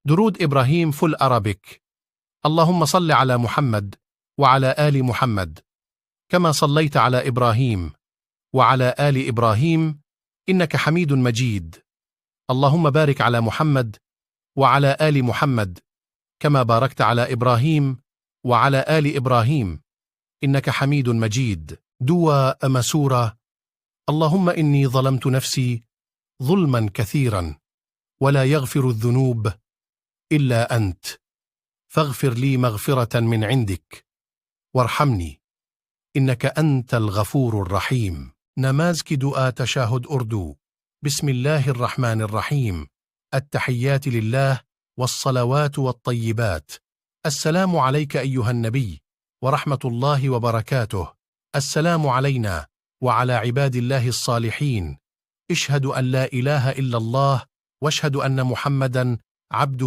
درود إبراهيم فول أرابيك. اللهم صل على محمد وعلى آل محمد كما صليت على إبراهيم وعلى آل إبراهيم إنك حميد مجيد. اللهم بارك على محمد وعلى آل محمد كما باركت على إبراهيم وعلى آل إبراهيم إنك حميد مجيد. دعاء مسورة. اللهم إني ظلمت نفسي ظلما كثيرا ولا يغفر الذنوب إلا أنت، فاغفر لي مغفرة من عندك وارحمني إنك أنت الغفور الرحيم. نماز کی دعا تشاهد أردو. بسم الله الرحمن الرحيم. التحيات لله والصلوات والطيبات. السلام عليك أيها النبي ورحمة الله وبركاته. السلام علينا وعلى عباد الله الصالحين. اشهد أن لا إله إلا الله واشهد أن محمدا عبده